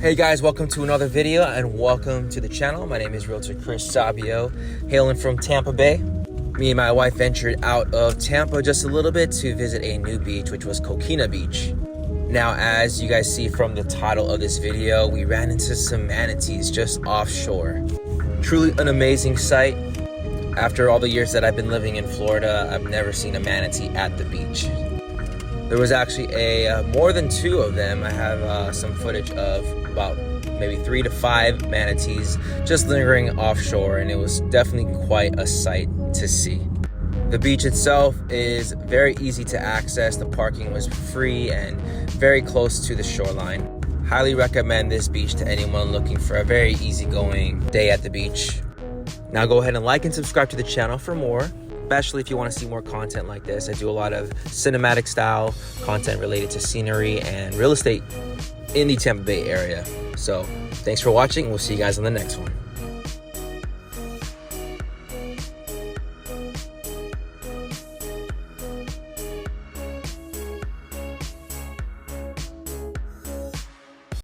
Hey guys, welcome to another video and welcome to the channel. My name is Realtor Chris Sabio, hailing from Tampa Bay. Me and my wife ventured out of Tampa just a little bit to visit a new beach, which was Coquina Beach. Now, as you guys see from the title of this video, we ran into some manatees just offshore. Truly an amazing sight. After all the years that I've been living in Florida, I've never seen a manatee at the beach. There was actually more than two of them. I have some footage of about maybe 3 to 5 manatees just lingering offshore, and it was definitely quite a sight to see. The beach itself is very easy to access. The parking was free and very close to the shoreline. Highly recommend this beach to anyone looking for a very easygoing day at the beach. Now go ahead and like and subscribe to the channel for more, especially if you want to see more content like this. I do a lot of cinematic style content related to scenery and real estate in the Tampa Bay area. So thanks for watching. We'll see you guys on the next one.